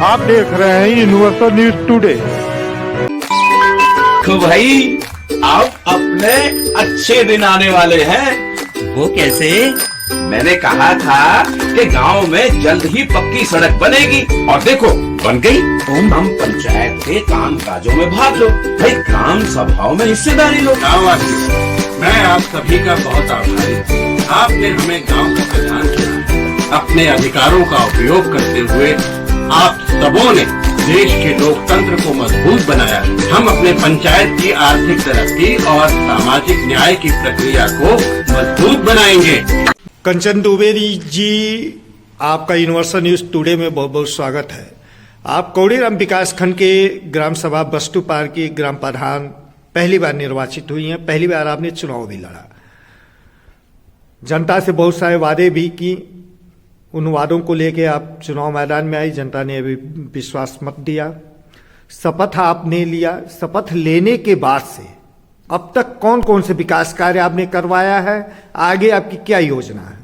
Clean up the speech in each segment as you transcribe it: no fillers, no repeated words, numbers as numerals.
आप देख रहे हैं यूनिवर्सल न्यूज टुडे। तो भाई आप अपने अच्छे दिन आने वाले हैं। वो कैसे? मैंने कहा था कि गांव में जल्द ही पक्की सड़क बनेगी और देखो बन गई। हम पंचायत के काम काजों में भाग लो भाई, ग्राम सभाओं में हिस्सेदारी लो। गाँववासी, मैं आप सभी का बहुत आभारी हूँ। आपने हमें गांव का प्रधान चुना। अपने अधिकारों का उपयोग करते हुए आप सबों ने देश के लोकतंत्र को मजबूत बनाया। हम अपने पंचायत की आर्थिक तरक्की और सामाजिक न्याय की प्रक्रिया को मजबूत बनाएंगे। कंचन दुबे जी, आपका यूनिवर्सल न्यूज टुडे में बहुत बहुत स्वागत है। आप कौड़ीराम विकास खंड के ग्राम सभा बस्तुपार की ग्राम प्रधान पहली बार निर्वाचित हुई हैं। पहली बार आपने चुनाव भी लड़ा, जनता से बहुत सारे वादे भी की। उन वादों को लेके आप चुनाव मैदान में आई, जनता ने अभी विश्वास मत दिया, शपथ आपने लिया। शपथ लेने के बाद से अब तक कौन कौन से विकास कार्य आपने करवाया है, आगे आपकी क्या योजना है?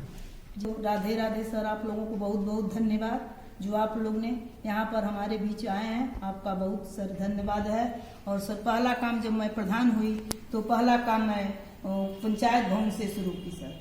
राधे राधे सर, आप लोगों को बहुत बहुत धन्यवाद जो आप लोग ने यहाँ पर हमारे बीच आए हैं। आपका बहुत सर धन्यवाद है। और सर पहला काम जब मैं प्रधान हुई तो पहला काम मैं पंचायत भवन से शुरू की सर।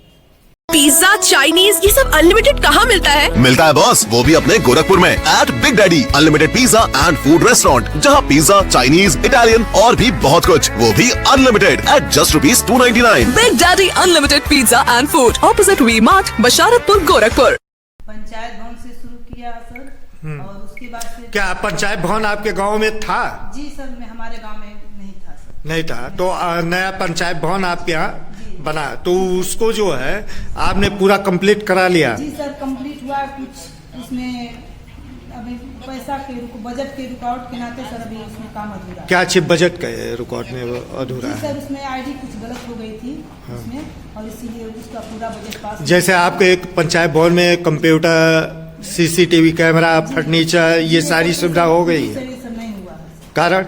पिज्जा, चाइनीज, ये सब अनलिमिटेड कहाँ मिलता है? मिलता है बॉस, वो भी अपने गोरखपुर में at Big Daddy unlimited pizza and food restaurant, जहाँ पिज्जा, चाइनीज, इटालियन और भी बहुत कुछ, वो भी unlimited at just ₹299। Big Daddy unlimited pizza and food, opposite V Mart, Basharatpur, Gorakhpur. Panchayat भवन से शुरू किया सर। और उसके बाद से क्या पंचायत भवन आपके गांव में था? जी सर, मैं हमारे गांव में नहीं था सर। नहीं था, तो नया पंचायत भवन आपके यहाँ बना, तो उसको जो है आपने पूरा कंप्लीट करा लिया? जी सर, कंप्लीट हुआ। कुछ उसमें अभी पैसा के बजट के रुकावट के नाते सर अभी उसमें काम अधूरा। क्या चीज बजट के रुकावट में अधूरा जी है? सर, उसमें आईडी कुछ गलत हो गई थी उसमें, और इसीलिए उसका पूरा बजट पास। जैसे आपके एक पंचायत भवन में कंप्यूटर, सीसीटीवी कैमरा, फर्नीचर, ये सारी सुविधा हो गई सर, है? ये सब नहीं हुआ है। कारण?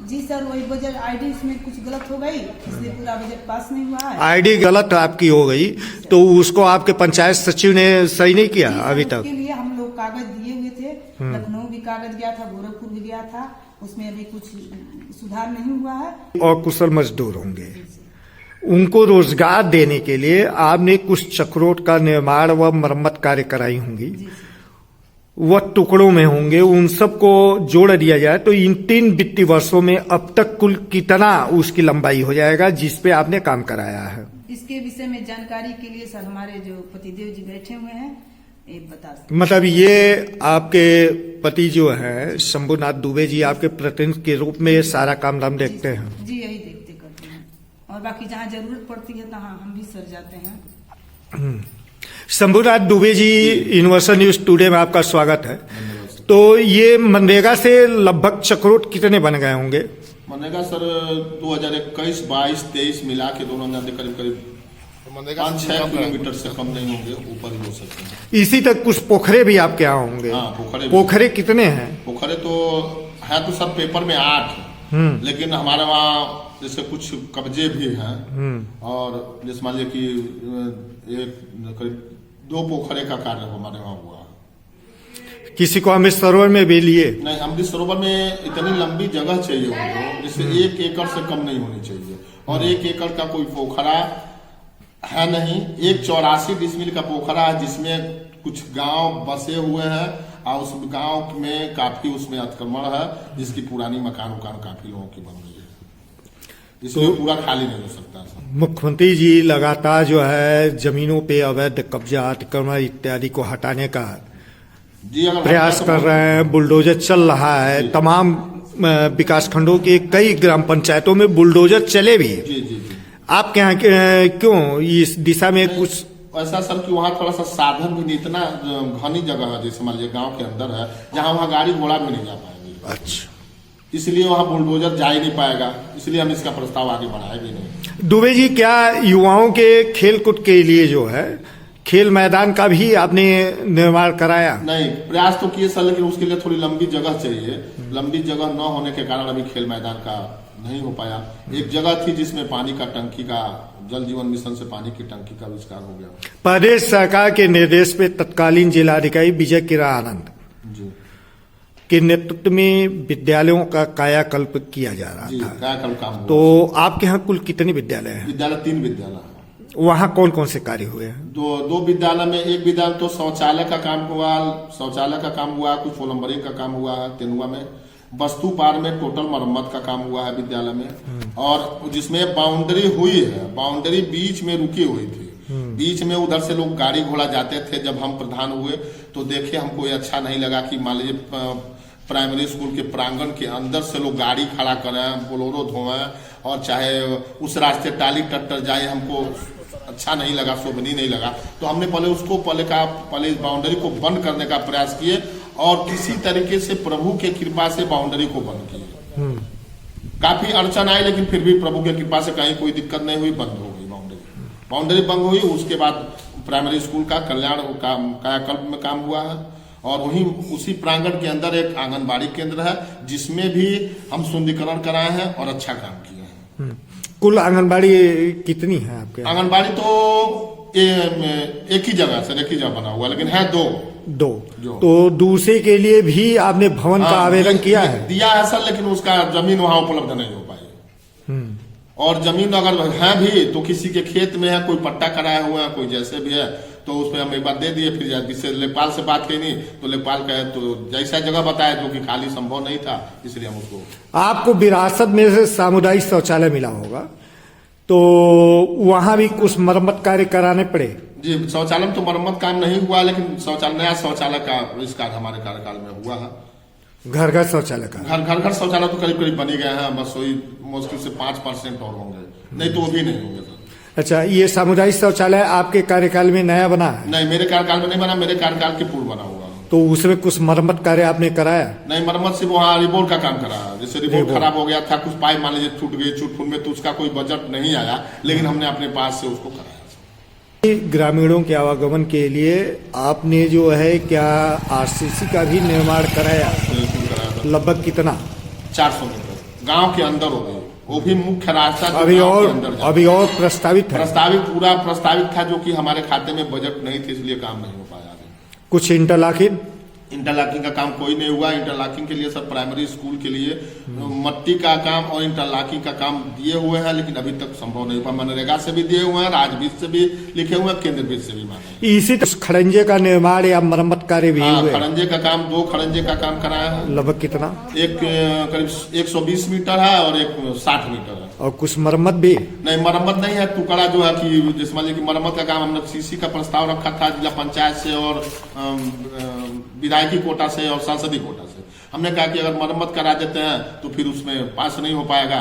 जी सर, वही बजट आईडी उसमें कुछ गलत हो गई, इसलिए पूरा बजट पास नहीं हुआ है। आईडी गलत आपकी हो गई तो उसको आपके पंचायत सचिव ने सही नहीं किया अभी तक? उसके लिए हम लोग कागज दिए हुए थे, लखनऊ भी कागज गया था, गोरखपुर भी गया था, उसमें अभी कुछ सुधार नहीं हुआ है। और कुशल मजदूर होंगे, उनको रोजगार देने के लिए आपने कुछ चक्रोट का निर्माण व मरम्मत कार्य कराई होंगी, वह टुकड़ों में होंगे, उन सबको जोड़ दिया जाए तो इन 3 वित्तीय वर्षों में अब तक कुल कितना उसकी लंबाई हो जाएगा जिसपे आपने काम कराया है? इसके विषय में जानकारी के लिए सर हमारे जो पतिदेव जी बैठे हुए हैं, ये बता सकते। मतलब ये आपके पति जो है शंभुनाथ दुबे जी आपके प्रतिनिधि के रूप में ये सारा काम धाम देखते हैं? जी, यही देखते करते हैं, और बाकी जहाँ जरूरत पड़ती है तहाँ हम भी सर जाते हैं। Shambhunath Dubey ji, universal news today में आपका स्वागत है। तो ये मनरेगा से लगभग चक्रोट कितने बन गए होंगे? मनरेगा सर 2021, 22, 23 मिला के दोनों करीब 5-6 किलोमीटर से कम नहीं होंगे, ऊपर ही हो सकते हैं। इसी तक कुछ पोखरे भी आपके यहाँ होंगे? हाँ, पोखरे कितने हैं? पोखरे तो है तो सर पेपर में 8, लेकिन हमारे वहाँ जैसे कुछ कब्जे भी हैं, और जैसे मान लीजिए कि एक करीब 2 पोखरे का कार्य हमारे वहाँ हुआ। किसी को अमृत सरोवर में भी लिए? नहीं, अमृत सरोवर में इतनी लंबी जगह चाहिए उनको, जिससे 1 एकड़ से कम नहीं होनी चाहिए, और 1 एकड़ का कोई पोखरा है नहीं। एक 84 डिसमिल का पोखरा है जिसमें कुछ गांव बसे हुए हैं, और उस गांव में काफी उसमें अतिक्रमण है, जिसकी पुरानी मकान काफी लोगों की बन गई है, इसलिए तो पूरा खाली नहीं हो सकता सर। मुख्यमंत्री जी लगातार जो है जमीनों पे अवैध कब्जा, अतिक्रमण इत्यादि को हटाने का प्रयास कर रहे हैं, बुलडोजर चल रहा है। तमाम विकास खंडों के कई ग्राम पंचायतों में बुलडोजर चले भी। जी। आपके यहाँ क्यों इस दिशा में कुछ ऐसा सर कि वहाँ थोड़ा सा साधन भी नहीं, इतना घनी जगह है, जैसे मान लीजिए गाँव के अंदर है जहाँ वहाँ गाड़ी घोड़ा भी नहीं जा पाएगी। अच्छा, इसलिए वहाँ बुलडोजर जा ही नहीं पाएगा, इसलिए हम इसका प्रस्ताव आगे बढ़ाए भी नहीं। दुबे जी, क्या युवाओं के खेल कूद के लिए जो है खेल मैदान का भी आपने निर्माण कराया? नहीं, प्रयास तो किए सर, लेकिन उसके लिए थोड़ी लंबी जगह चाहिए। लंबी जगह न होने के कारण अभी खेल मैदान का नहीं हो पाया। एक जगह थी जिसमें पानी का टंकी का, जल जीवन मिशन से पानी की टंकी का आविष्कार हो गया। प्रदेश सरकार के निर्देश पे तत्कालीन जिलाधिकारी विजय किरण आनंद जी के नेतृत्व में विद्यालयों का कायाकल्प किया जा रहा जी, था। कायाकल्प काम हुआ। तो आपके यहाँ कुल कितने विद्यालय हैं? विद्यालय 3 विद्यालय हैं। वहाँ कौन कौन से कार्य हुए हैं? दो विद्यालय में, एक विद्यालय तो शौचालय का काम हुआ, कुछ प्लम्बरिंग का काम हुआ है तेनुआ में। वस्तु पार में टोटल मरम्मत का काम हुआ है विद्यालय में। और जिसमें बाउंड्री हुई है, बाउंड्री बीच में रुकी हुई थी, बीच में उधर से लोग गाड़ी घोड़ा जाते थे। जब हम प्रधान हुए तो देखे, हमको ये अच्छा नहीं लगा कि मान लीजिए प्राइमरी स्कूल के प्रांगण के अंदर से लोग गाड़ी खड़ा करें, बोलोरो धोएं और चाहे उस रास्ते टाली टट्टर जाए, हमको अच्छा नहीं लगा, शोभनीय नहीं लगा। तो हमने पहले इस बाउंड्री को बंद करने का प्रयास किए और किसी तरीके से प्रभु के कृपा से बाउंड्री को बंद किए। काफी अड़चन आई, लेकिन फिर भी प्रभु की कृपा से कहीं कोई दिक्कत नहीं हुई, बंद हो गई बाउंड्री बंद हुई। उसके बाद प्राइमरी स्कूल का कल्याण कायाकल्प में काम हुआ है और उसी प्रांगण के अंदर एक आंगनबाड़ी केंद्र है, जिसमें भी हम सुंदरीकरण कराए हैं और अच्छा काम किया है। कुल आंगनबाड़ी कितनी है आपके? आंगनबाड़ी तो एक ही जगह बना हुआ, लेकिन है दो। तो दूसरे के लिए भी आपने भवन का आवेदन किया है? दिया है सर, लेकिन उसका जमीन वहां उपलब्ध नहीं हो पाई। और जमीन अगर है भी तो किसी के खेत में है, कोई पट्टा कराया हुआ है, कोई जैसे भी है, तो उसमें हम एक बार दे दिए। फिर जिससे लेखपाल से बात की नहीं तो लेखपाल कहे तो जैसा जगह बताया जो कि खाली संभव नहीं था, इसलिए हम उसको। आपको विरासत में से सामुदायिक शौचालय मिला होगा, तो वहां भी कुछ मरम्मत कार्य कराने पड़े? जी, शौचालय में तो मरम्मत काम नहीं हुआ, लेकिन नया शौचालय का आविष्कार हमारे कार्यकाल में हुआ है। घर घर शौचालय का? घर शौचालय तो करीब करीब बन ही गए हैं, बस वही मुश्किल से 5% और होंगे, नहीं तो वो भी नहीं होंगे सर। अच्छा, ये सामुदायिक शौचालय आपके कार्यकाल में नया बना है? नहीं, मेरे कार्यकाल में नहीं बना, मेरे कार्यकाल के पूर्व बना हुआ। तो उसमें कुछ मरम्मत कार्य आपने कराया? नहीं, मरम्मत से वहाँ रिबोर का काम करा। जैसे रिबोर खराब हो गया था, कुछ पाइप मान लीजिए टूट गई चुटपुट में, तो उसका कोई बजट नहीं आया, लेकिन हमने अपने पास से उसको कराया। ग्रामीणों के आवागमन के लिए आपने जो है क्या आरसीसी का भी निर्माण कराया? लगभग कितना? 400 मीटर गांव के अंदर हो गई, वो भी मुख्य रास्ता अभी और प्रस्तावित है? पूरा प्रस्तावित था, जो कि हमारे खाते में बजट नहीं थे, इसलिए काम नहीं हो पाया। कुछ इंटरलॉकिंग का काम कोई नहीं हुआ। इंटरलॉकिंग के लिए सर प्राइमरी स्कूल के लिए मट्टी का काम और इंटरलॉकिंग का काम दिए हुए हैं, लेकिन अभी तक संभव नहीं हुआ। मनरेगा से भी दिए हुए हैं, राजवित्त से भी लिखे हुए हैं, केंद्र वित्त से भी मांगे। इसी खड़ंजे का निर्माण या मरम्मत कार्य भी हुए? खड़ंजे का काम 2 खड़ंजे का काम कराया है। लगभग कितना? एक करीब 120 मीटर है और एक 60 मीटर है। और कुछ मरम्मत भी? नहीं, मरम्मत नहीं है। टुकड़ा जो है कि जिस मान लीजिए कि मरम्मत का काम हमने सीसी का प्रस्ताव रखा था जिला पंचायत से और विधायकी कोटा से और सांसदीय कोटा से। हमने कहा कि अगर मरम्मत करा देते हैं तो फिर उसमें पास नहीं हो पाएगा,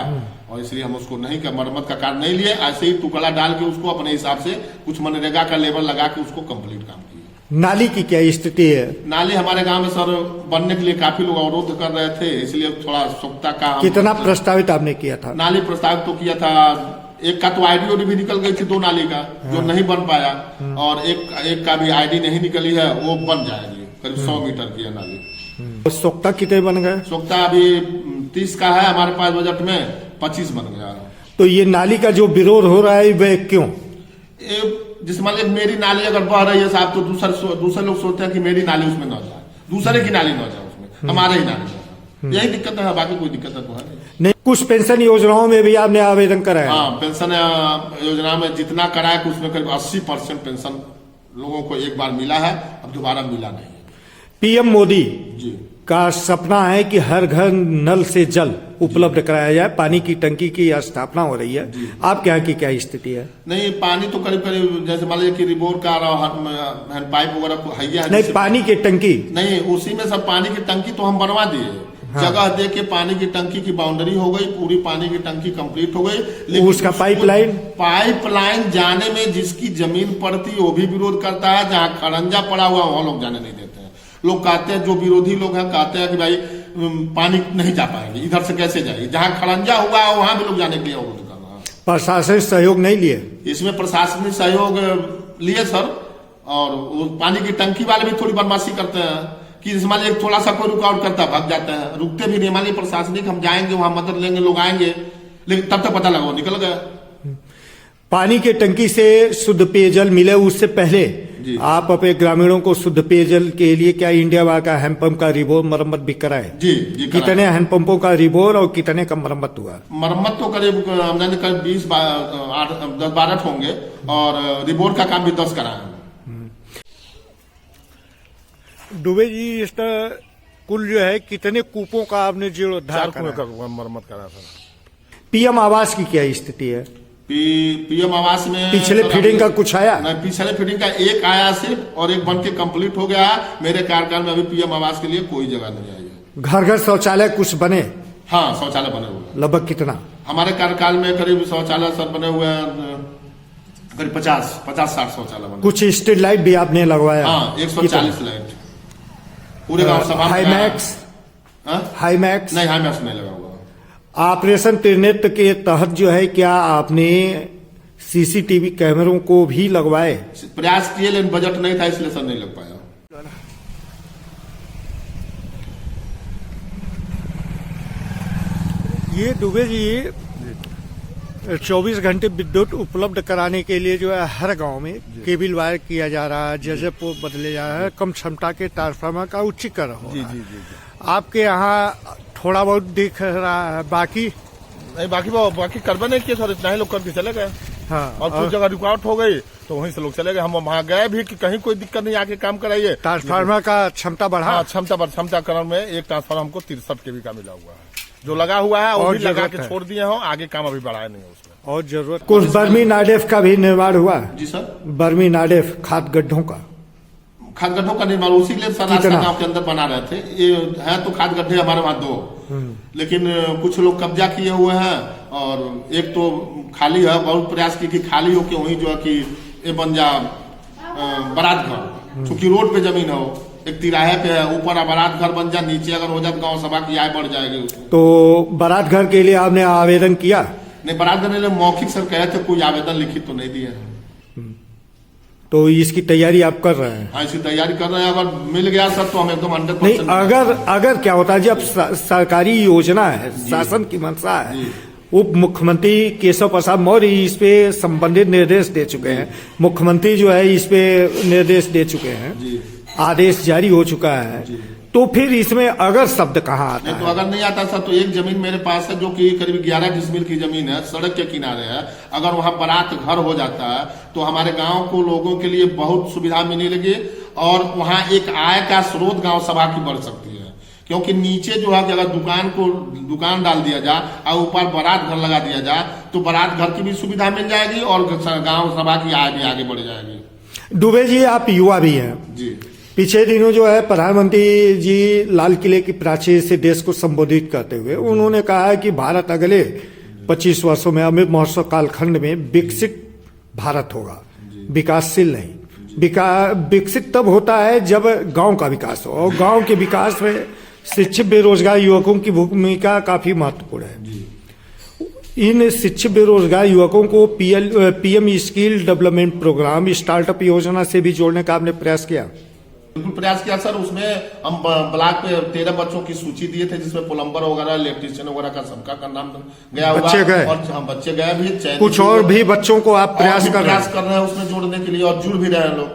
और इसलिए हम उसको नहीं कर मरम्मत का कार्य नहीं लिए। ऐसे ही टुकड़ा डाल के उसको अपने हिसाब से कुछ मनरेगा का लेबर लगा के उसको कंप्लीट काम किया। नाली की क्या स्थिति है? नाली हमारे गांव में सर बनने के लिए काफी लोग अवरोध कर रहे थे, इसलिए थोड़ा सोखता का। कितना प्रस्तावित आपने किया था? नाली प्रस्तावित तो किया था, एक का तो आईडी भी निकल गई थी 2 नाली का, जो नहीं बन पाया, और एक का भी आईडी नहीं निकली है, वो बन जाएगी। करीब 100 मीटर की है नाली। सोखता कितने बन गए? सोखता अभी 30 का है हमारे पास, बजट में 25 बन गया। तो ये नाली का जो विरोध हो रहा है वह क्यों? जिस मान लीजिए मेरी नाली अगर बह रही है साहब, तो दूसरे लोग सोचते हैं कि मेरी नाली उसमें न जाए, दूसरे की नाली न जाए उसमें, हमारे ही नाली जाए। यही दिक्कत है, बाकी कोई दिक्कत तो है नहीं। कुछ पेंशन योजनाओं में भी आपने आवेदन कराया? हाँ, पेंशन योजना में जितना कराया कि उसमें करीब 80% पेंशन लोगों को एक बार मिला है, अब दोबारा मिला नहीं है। पीएम मोदी जी का सपना है कि हर घर नल से जल उपलब्ध कराया जाए, पानी की टंकी की स्थापना हो रही है। आपके यहाँ की क्या स्थिति है? नहीं, पानी तो करीब करीब जैसे मान लीजिए कि रिबोर का हैंड पाइप वगैरह है। नहीं, पानी की टंकी नहीं, उसी में सब पानी की टंकी तो हम बनवा दिए। हाँ। जगह दे के पानी की टंकी की बाउंड्री हो गई, पूरी पानी की टंकी कंप्लीट हो गई, लेकिन उसका पाइपलाइन जाने में जिसकी जमीन पड़ती वो भी विरोध करता है। जहाँ खड़ंजा पड़ा हुआ वहां लोग जाने नहीं देते हैं। लोग कहते हैं, जो विरोधी लोग हैं कहते हैं कि भाई पानी नहीं जा पाएंगे, इधर से कैसे जाएगी। जहाँ खड़ंजा हुआ है वहां भी लोग जाने के लिए अवरोध कर रहा है। प्रशासनिक सहयोग नहीं लिए? इसमें प्रशासनिक सहयोग लिए सर, और वो पानी की टंकी वाले भी थोड़ी बदमाशी करते हैं कि मान लीजिए थोड़ा सा कोई रुकावट करता भाग जाते हैं, रुकते भी नहीं। मान लीजिए प्रशासनिक हम जाएंगे वहां मदद लेंगे, लोग आएंगे लेकिन तब तक पता लगा वो निकल गया। पानी के टंकी से शुद्ध पेयजल मिले उससे पहले जी। आप अपने ग्रामीणों को शुद्ध पेयजल के लिए क्या इंडिया वाला का हैंडपंप का रिबोर मरम्मत भी कराए? जी जी। कितने हैंडपंपों का रिबोर और कितने का मरम्मत हुआ? मरम्मत तो करीब हमने करीब 10-12 होंगे और रिबोर का काम भी 10 कराए हैं। दुबे जी, इसका कुल जो है कितने कूपों का आपने जीर्णोद्धार करा? मरम्मत करा था। पीएम आवास की क्या स्थिति है? पीएम आवास में पिछले फीडिंग का कुछ आया? नहीं, पिछले फीडिंग का एक आया सिर्फ और एक बन के कंप्लीट हो गया। मेरे कार्यकाल में अभी पीएम आवास के लिए कोई जगह नहीं आई है। घर घर शौचालय कुछ बने? हाँ, शौचालय बने हुए हैं। लगभग कितना? हमारे कार्यकाल में करीब शौचालय सब बने हुए हैं, करीब 50-60 शौचालय बने। कुछ स्ट्रीट लाइट भी आपने लगवाया? हाँ, 140 लाइट पूरे गाँव सभा। हाईमैक्स? हाईमैक्स नहीं, हाईमैक्स नहीं लगा हुआ। ऑपरेशन त्रिनेत्र के तहत जो है क्या आपने सीसीटीवी कैमरों को भी लगवाए? प्रयास किए लेकिन बजट नहीं था इसलिए सर नहीं लग पाया। ये दुबे जी 24 घंटे विद्युत उपलब्ध कराने के लिए जो है हर गांव में केबल वायर किया जा रहा है, जजेपुर बदले जा रहा है, कम क्षमता के ट्रांसफार्मर का उच्चीकरण हो रहा है। आपके यहाँ थोड़ा बहुत दिख रहा है, बाकी नहीं, बाकी करबा नहीं किया सर, इतना ही लोग करके चले गए। हाँ, और कुछ जगह रुकावट हो गई तो वहीं से लोग चले गए। हम वहाँ गए भी कि कहीं कोई दिक्कत नहीं, आके काम कराइए। ट्रांसफार्मर का क्षमता बढ़ा? हाँ, क्षमताकरण में एक ट्रांसफार्मर हमको 63 kV का मिला हुआ है, जो लगा हुआ है वो और भी लगा के है। छोड़ दिए हो, आगे काम अभी बढ़ाया नहीं है उसमें। और जरूरत कुछ बर्मी नाडेफ का भी निर्माण हुआ? जी सर। बर्मी नाडेफ खाद गड्ढों का? खाद गड्ढों का निर्माण उसी लिए सर रास्ता गाँव के अंदर बना रहे थे। ये है तो खाद गड्ढे हमारे वहाँ 2, लेकिन कुछ लोग कब्जा किए हुए हैं और एक तो खाली है। बहुत प्रयास की कि खाली हो के वहीं जो है कि ये बन जा बारात घर, चूंकि रोड पे जमीन हो, एक तिराहे पे है, ऊपर बारात घर बन जा, नीचे अगर हो जाए गाँव सभा की आय बढ़ जाएगी। तो बारात घर के लिए आपने आवेदन किया? नहीं, बारात घर के लिए मौखिक सर कहे थे, कोई आवेदन लिखित तो नहीं दिए हैं। तो इसकी तैयारी आप कर रहे हैं? हाँ, इसकी तैयारी कर रहे हैं। अगर मिल गया सर तो हम एकदम 100%। नहीं, अगर क्या होता है जब सरकारी योजना है, शासन की मंशा है, उप मुख्यमंत्री केशव प्रसाद मौर्य इस पे संबंधित निर्देश दे चुके हैं, मुख्यमंत्री जो है इस पे निर्देश दे चुके हैं, आदेश जारी हो चुका है, तो फिर इसमें अगर शब्द कहाँ आता नहीं, है? तो अगर नहीं आता सर तो एक जमीन मेरे पास है जो कि करीब 11 डिसमिल की जमीन है, सड़क के किनारे है। अगर वहाँ बारात घर हो जाता है तो हमारे गांव को लोगों के लिए बहुत सुविधा मिलेगी और वहाँ एक आय का स्रोत गांव सभा की बढ़ सकती है। क्योंकि नीचे जो है कि अगर दुकान डाल दिया जाए और ऊपर बारात घर लगा दिया जाए तो बारात घर की भी सुविधा मिल जाएगी और गाँव सभा की आय भी आगे बढ़ जाएगी। दुबे जी, आप युवा भी हैं जी। पिछले दिनों जो है प्रधानमंत्री जी लाल किले की प्राचीर से देश को संबोधित करते हुए उन्होंने कहा है कि भारत अगले 25 वर्षों में अमृत महोत्सव कालखंड में विकसित भारत होगा, विकासशील नहीं। विकसित तब होता है जब गांव का विकास हो, और गांव के विकास में शिक्षित बेरोजगार युवकों की भूमिका काफी महत्वपूर्ण है। इन शिक्षित बेरोजगार युवकों को PM skill development program, startup योजना से भी जोड़ने का आपने प्रयास किया? बिल्कुल प्रयास किया सर। उसमें हम ब्लॉक पे 13 बच्चों की सूची दिए थे जिसमें प्लम्बर वगैरह, इलेक्ट्रिशियन वगैरह का सबका का नाम गया हुआ। बच्चे गए? और हम बच्चे गए भी। कुछ और भी बच्चों को आप प्रयास कर रहे हैं उसमें जोड़ने के लिए और जुड़ भी रहे हैं लोग।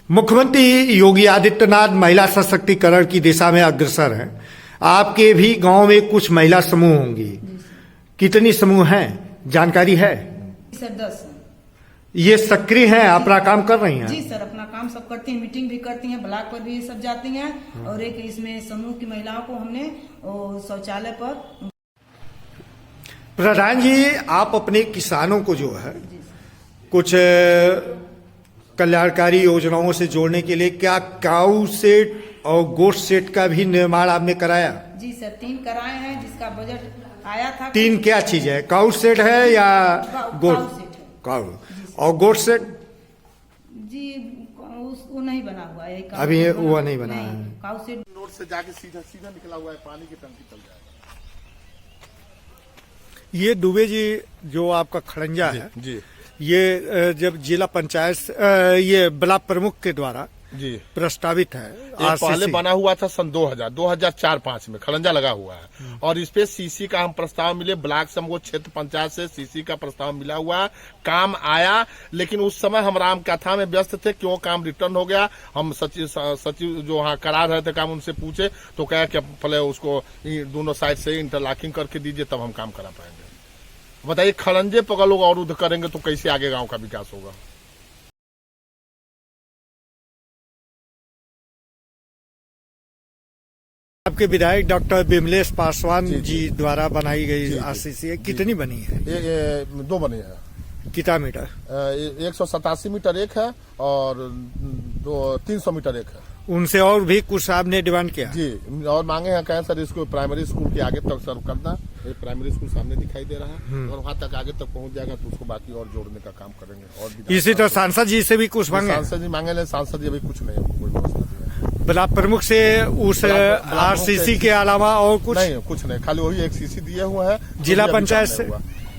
मुख्यमंत्री योगी आदित्यनाथ महिला सशक्तिकरण की दिशा में अग्रसर हैं। आपके भी गांव में कुछ महिला समूह होंगी, कितनी समूह हैं, जानकारी है? सर 10। ये सक्रिय हैं, अपना काम कर रही हैं? जी सर, अपना काम सब करती हैं, मीटिंग भी करती हैं, ब्लॉक पर भी ये सब जाती हैं। और एक इसमें समूह की महिलाओं को हमने शौचालय पर। प्रधान जी, आप अपने किसानों को जो है कुछ कल्याणकारी योजनाओं से जोड़ने के लिए क्या काऊ सेट और गोट सेट का भी निर्माण आपने कराया? जी सर, 3 कराए हैं जिसका बजट आया था। 3 क्या चीज है? काऊ सेट है या गोट? काऊ और गोट सेट? जी वो नहीं बना हुआ है अभी, वो नहीं बना है। काऊ सेट रोड से जाके सीधा निकला हुआ है, पानी की टंकी चल जाएगा। ये दुबे जी जो आपका खड़ंजा है जी, ये जब जिला पंचायत ये ब्लॉक प्रमुख के द्वारा जी प्रस्तावित है। एक पहले बना हुआ था सन 2004-5 में खड़ंजा लगा हुआ है, और इस पे सीसी का हम प्रस्ताव मिले, ब्लॉक से हमको क्षेत्र पंचायत से सीसी का प्रस्ताव मिला हुआ है, काम आया, लेकिन उस समय हम राम कथा में व्यस्त थे, क्यों काम रिटर्न हो गया। हम सचिव जो वहाँ करा रहे थे काम, उनसे पूछे तो कहा कि पहले उसको दोनों साइड से इंटरलॉकिंग करके दीजिए, तब हम काम करा पाएंगे। बताइए, खड़ंजे पर लोग अवरुद्ध करेंगे तो कैसे आगे गाँव का विकास होगा। आपके विधायक डॉक्टर विमलेश पासवान जी द्वारा बनाई गई आरसीसी कितनी बनी है? ये 2 बने हैं। कितना मीटर? 187 मीटर एक है और 300 मीटर एक है। उनसे और भी कुछ आपने डिमांड किया? जी, और मांगे हैं, कहें सर इसको प्राइमरी स्कूल के आगे तक सर्व करना। ये प्राइमरी स्कूल सामने दिखाई दे रहा है, और वहाँ तक आगे तक पहुँच जाएगा तो उसको बाकी और जोड़ने का काम करेंगे। और इसी तरह सांसद जी से भी कुछ मांगे? सांसद जी मांगे, सांसद जी अभी कुछ नहीं, कोई व्यवस्था नहीं है। ब्लॉक प्रमुख से उस आरसीसी के अलावा और कुछ नहीं? कुछ नहीं, खाली वही एक सीसी दिए हुए हैं। जिला पंचायत से?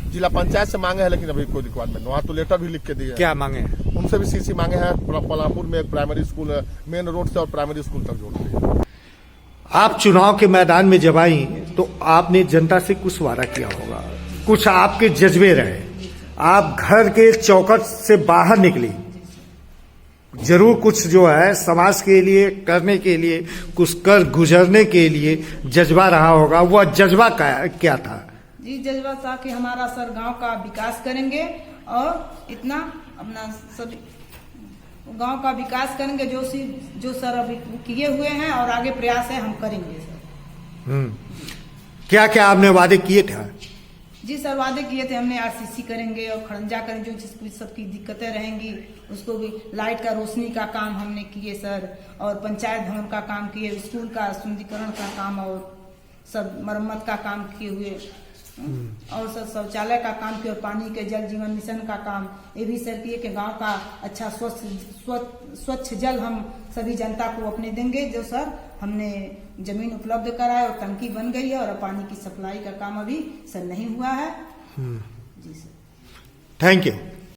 जिला पंचायत से मांगे हैं, लेकिन अभी कोई रिक्वायरमेंट नहीं। वहाँ तो लेटर भी लिख के दिए। क्या मांगे? उनसे भी सीसी मांगे हैं। पलामपुर में एक प्राइमरी स्कूल है, मेन रोड से और प्राइमरी स्कूल तक जोड़ते हैं। आप चुनाव के मैदान में जब आई तो आपने जनता से कुछ वादा किया होगा, कुछ आपके जज्बे रहे, आप घर के चौखट से बाहर निकली, जरूर कुछ जो है समाज के लिए करने के लिए, कुछ कर गुजरने के लिए जज्बा रहा होगा। वह जज्बा क्या था? जी, जज्बा था कि हमारा सर गांव का विकास करेंगे, और इतना अपना सब गांव का विकास करेंगे, जो सर अभी किए हुए हैं और आगे प्रयास है हम करेंगे सर। क्या क्या आपने वादे किए थे? जी सर, वादे किए थे हमने, आरसीसी करेंगे और खड़ंजा करेंगे, जो सबकी दिक्कतें रहेंगी उसको भी, लाइट का रोशनी का काम हमने किए सर, और पंचायत भवन का काम किए, स्कूल का सुंदरीकरण का काम और सब मरम्मत का काम किए हुए, और सर शौचालय का काम किया, और पानी के जल जीवन मिशन का काम ये भी सर किए कि गांव का अच्छा स्वच्छ जल हम सभी जनता को अपने देंगे। जो सर हमने जमीन उपलब्ध कराया और टंकी बन गई है, और पानी की सप्लाई का काम अभी सर नहीं हुआ है। जी सर, थैंक यू।